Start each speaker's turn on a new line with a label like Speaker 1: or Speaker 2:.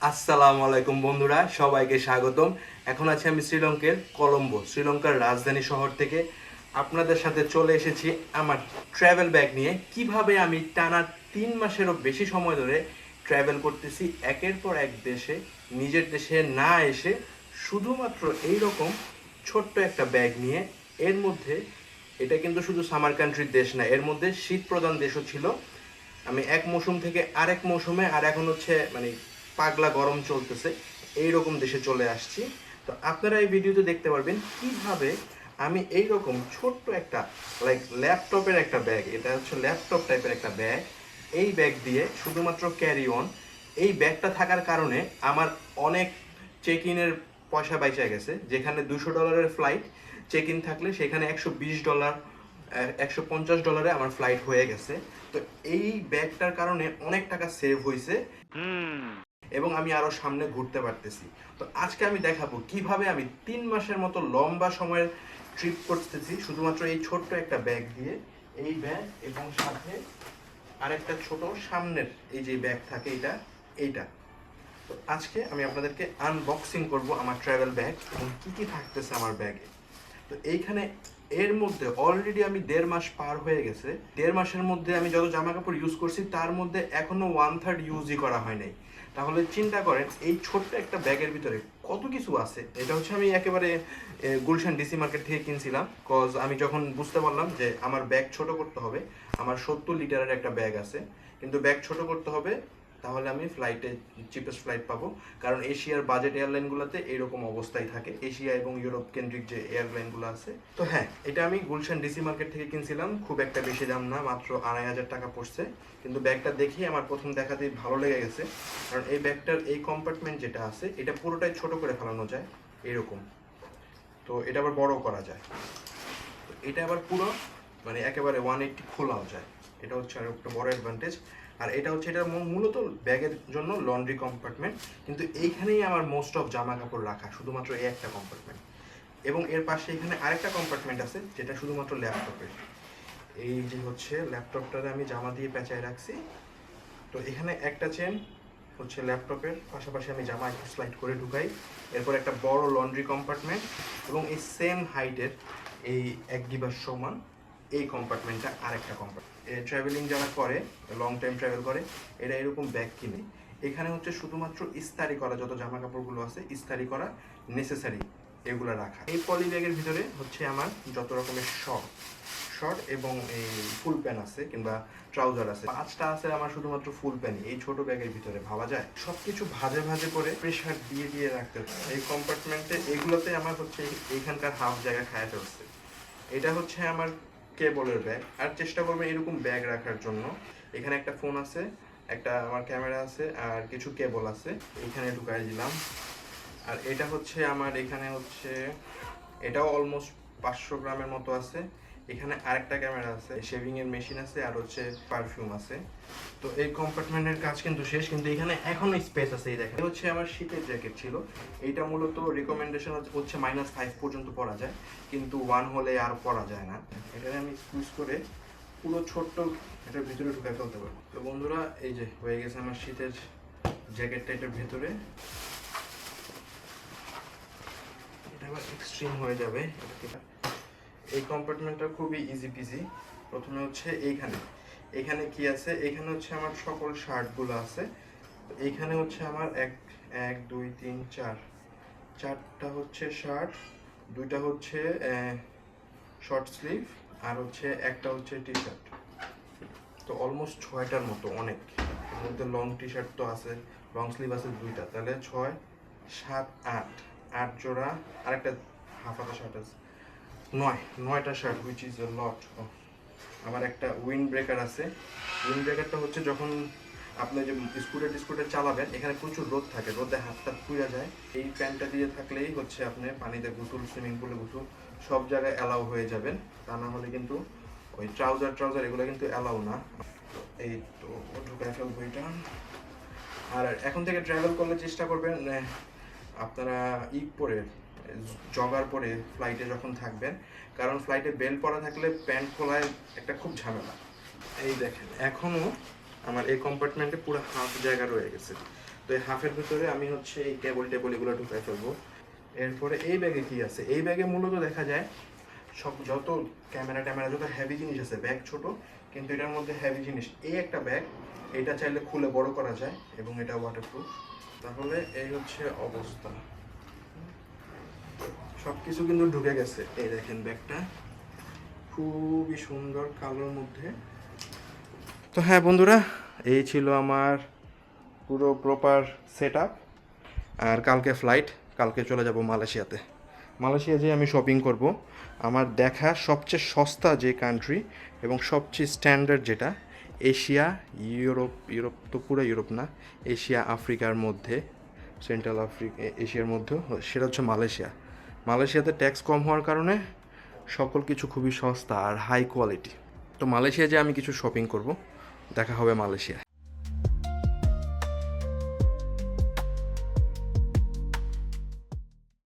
Speaker 1: আসসালামু আলাইকুম বন্ধুরা, সবাইকে স্বাগতম। এখন আছি আমি শ্রীলঙ্কার কলম্বো, শ্রীলঙ্কার রাজধানী শহর থেকে আপনাদের সাথে চলে এসেছি আমার ট্রাভেল ব্যাগ নিয়ে। কিভাবে আমি টানা 3 মাসেরও বেশি সময় ধরে ট্রাভেল করতেছি একের পর এক দেশে, নিজের দেশে না এসে শুধুমাত্র এই রকম ছোট্ট একটা ব্যাগ নিয়ে। এর মধ্যে এটা কিন্তু শুধু সামার কান্ট্রির দেশ না, এর মধ্যে শীত প্রধান দেশও ছিল। আমি এক মৌসুম থেকে আরেক মৌসুমে, আর এখন হচ্ছে মানে পাগলা গরম চলতেছে, এই রকম দেশে চলে আসছি। তো আপনারা এই ভিডিওতে দেখতে পারবেন কিভাবে আমি এই রকম ছোট্ট একটা ল্যাপটপের একটা ব্যাগ, এটা হচ্ছে ল্যাপটপ টাইপের একটা ব্যাগ, এই ব্যাগ দিয়ে শুধুমাত্র ক্যারি অন। এই ব্যাগটা থাকার কারণে আমার অনেক চেক ইনের পয়সা বাইচা গেছে। যেখানে $200 ফ্লাইট, চেক ইন থাকলে সেখানে $120, $150 আমার ফ্লাইট হয়ে গেছে। তো এই ব্যাগটার কারণে অনেক টাকা সেভ হয়েছে এবং আমি আরো সামনে ঘুরতে পারতেছি। তো আজকে আমি দেখাবো কিভাবে আমি 3 মাসের মতো লম্বা সময়ের ট্রিপ করতেছি শুধুমাত্র এই ছোট্ট একটা ব্যাগ দিয়ে। এই ব্যাগ এবং সাথে আরেকটা ছোট সামনের এই যে ব্যাগ থাকে, এইটা। তো আজকে আমি আপনাদেরকে আনবক্সিং করব আমার ট্রাভেল ব্যাগ এবং কি কি থাকতেছে আমার ব্যাগে। তো এইখানে এর মধ্যে অলরেডি আমি 1.5 মাস পার হয়ে গেছে। 1.5 মাসের মধ্যে আমি যত জামা কাপড় ইউজ করছি তার মধ্যে এখনো 1/3 ইউজই করা হয় নাই। তাহলে চিন্তা করেন এই ছোট্ট একটা ব্যাগের ভিতরে কত কিছু আছে। এটা হচ্ছে আমি একেবারে গুলশান ডিসি মার্কেট থেকে কিনছিলাম, কজ আমি যখন বুঝতে পারলাম যে আমার ব্যাগ ছোট করতে হবে। আমার 70 লিটারের একটা ব্যাগ আছে, কিন্তু ব্যাগ ছোট করতে হবে, তাহলে আমি ফ্লাইটে চিপেস্ট ফ্লাইট পাবো। কারণ এশিয়ার বাজেট এয়ারলাইনগুলোতে এইরকম অবস্থাই থাকে, এশিয়া এবং ইউরোপ কেন্দ্রিক যে এয়ারলাইনগুলো আছে। তো হ্যাঁ, এটা আমি গুলশান ডিসি মার্কেট থেকে কিনছিলাম, খুব একটা বেশি দাম না, মাত্র 2500 টাকা পড়ছে। কিন্তু ব্যাগটা দেখি আমার প্রথম দেখাতেই ভালো লেগে গেছে, কারণ এই ব্যাগটার এই কম্পার্টমেন্ট যেটা আছে এটা পুরোটাই ছোট করে ফেলানো যায় এরকম। তো এটা আবার বড় করা যায়, এটা আবার পুরো মানে একেবারে 180 খোলাও যায়। এটা হচ্ছে আর একটা বড় অ্যাডভান্টেজ। আর এটা হচ্ছে, এটা মূলত ব্যাগের জন্য লন্ড্রি কম্পার্টমেন্ট, কিন্তু এইখানেই আমার মোস্ট অফ জামা কাপড় রাখা, শুধুমাত্র এই একটা কম্পার্টমেন্ট। এবং এর পাশে এখানে আরেকটা কম্পার্টমেন্ট আছে যেটা শুধুমাত্র ল্যাপটপের। এই যে হচ্ছে ল্যাপটপটাতে আমি জামা দিয়ে পেঁচায় রাখছি। তো এখানে একটা চেন হচ্ছে ল্যাপটপের, পাশাপাশি আমি জামা একটু স্লাইড করে ঢুকাই। এরপর একটা বড় লন্ড্রি কম্পার্টমেন্ট এবং এই সেম হাইটের এই 1 ডিবার সমান এই কম্পার্টমেন্টটা আরেকটা কম্পার্টমেন্ট। ট্রাভেলিং যারা করে, লং টাইম ট্রাভেল করে, এরা এরকম ব্যাগ কিনে। এখানে হচ্ছে শুধুমাত্র ইস্তারি করা যত জামা কাপড়গুলো আছে, ইস্তারি করা নেসেসারি এগুলো রাখা। এই পলি ব্যাগের ভিতরে হচ্ছে আমার যত রকমের শর্ট এবং এই ফুল প্যান্ট আছে কিংবা ট্রাউজার আছে, 5টা আছে আমার শুধুমাত্র ফুল প্যান্ট এই ছোট ব্যাগের ভিতরে। ভাবা যায়, সবকিছু ভাজে ভাজে করে প্রেশার দিয়ে দিয়ে রাখতে হয় এই কম্পার্টমেন্টে। এইগুলোতে আমার হচ্ছে এইখানকার হাফ জায়গা খায় ফেলছে। এটা হচ্ছে আমার কেবলের ব্যাগ। আর চেষ্টা করবেন এরকম ব্যাগ রাখার জন্য। এখানে একটা ফোন আছে, একটা আমার ক্যামেরা আছে, আর কিছু কেবল আছে, এখানে ঢুকাই দিলাম। আর এটা হচ্ছে আমার, এখানে হচ্ছে এটাও অলমোস্ট 500 গ্রামের মতো আছে। এখানে আরেকটা ক্যামেরা আছে, শেভিং এর মেশিন আছে, আর হচ্ছে পারফিউম আছে। তো এই কম্পার্টমেন্টের কাজ কিন্তু শেষ, কিন্তু এখানে এখনো স্পেস আছে। এই দেখেন, এটা হচ্ছে আমার শীতের জ্যাকেট ছিল। এইটা মূলত রিকমেন্ডেশন হচ্ছে -5 পর্যন্ত পরা যায়, কিন্তু 1 হলে আর পরা যায় না। এখানে আমি স্কুইজ করে পুরো ছোট্ট এটার ভিতরে ঢুকে ফেলতে পারবো। তো বন্ধুরা, এই যে হয়ে গেছে আমার শীতের জ্যাকেটটা এটার ভেতরে। এটা আবার এক্সট্রিম হয়ে যাবে। এই কম্পার্টমেন্টটা খুবই ইজি পিজি। প্রথমে হচ্ছে এখানে কি আছে, এখানে হচ্ছে আমার সকল শার্টগুলো আছে। এইখানে হচ্ছে আমার 1 2 3 4টা হচ্ছে শার্ট, 2টা হচ্ছে শর্ট স্লিভ, আর হচ্ছে একটা হচ্ছে টি শার্ট। তো অলমোস্ট 6টার মতো, অনেক। এর মধ্যে লং টি শার্ট তো আছে, লং স্লিভ আছে 2টা, তাহলে 6 7 8 জোড়া। আর একটা হাফ হাতা শার্ট আছে, 9টা শার্ট, হুইচ ইজ এ লট। আমার একটা উইন্ড ব্রেকার আছে। উইন্ড ব্রেকারটা হচ্ছে যখন আপনি যে স্কুটার চালাবেন, এখানে প্রচুর রোদ থাকে, রোদে হাতটা পুড়ে যায়। এই প্যান্টটা দিয়ে থাকলেই হচ্ছে আপনি পানিতে গোসল, সুইমিং পুলে গোসল, সব জায়গায় অ্যালাউ হয়ে যাবেন। তা না হলে কিন্তু ওই ট্রাউজার এগুলো কিন্তু অ্যালাউ না। এই তো ঢুকায় ফেলবো এটা। আর এখন থেকে ট্রাভেল করলে চেষ্টা করবেন আপনারা পরে, জগার পরে ফ্লাইটে যখন থাকবেন, কারণ ফ্লাইটে বেল্ট পরা থাকলে প্যান্ট খোলায় একটা খুব ঝামেলা। এই দেখেন, এখনও আমার এই কম্পার্টমেন্টে পুরো হাফ জায়গা রয়ে গেছে। তো এই হাফের ভিতরে আমি হচ্ছে এই কেবল টেবল এগুলো ঢুকাই ফেলবো। এরপরে এই ব্যাগে কি আছে, এই ব্যাগে মূলত দেখা যায় সব যত ক্যামেরা ট্যামেরা যত হেভি জিনিস আছে, ব্যাগ ছোট কিন্তু এটার মধ্যে হেভি জিনিস। এই একটা ব্যাগ, এটা চাইলে খুলে বড় করা যায় এবং এটা ওয়াটারপ্রুফ। তাহলে এই হচ্ছে অবস্থা, সব কিছু কিন্তু ঢুকে গেছে। এই দেখেন ব্যাগটা খুবই সুন্দর কালোর মধ্যে। তো হ্যাঁ বন্ধুরা, এই ছিল আমার পুরো প্রপার সেট আপ। আর কালকে ফ্লাইট, কালকে চলে যাব মালয়েশিয়াতে। মালয়েশিয়া যেয়ে আমি শপিং করব। আমার দেখা সবচেয়ে সস্তা যে কান্ট্রি এবং সবচেয়ে স্ট্যান্ডার্ড যেটা এশিয়া, ইউরোপ, ইউরোপ তো পুরো ইউরোপ না, এশিয়া আফ্রিকার মধ্যে, সেন্ট্রাল আফ্রিকা এশিয়ার মধ্যে, সেটা হচ্ছে মালয়েশিয়া। মালয়েশিয়াতে ট্যাক্স কম হওয়ার কারণে সকল কিছু খুবই সস্তা আর হাই কোয়ালিটি। তো মালয়েশিয়া যেয়ে আমি কিছু শপিং করব। দেখা হবে মালয়েশিয়া।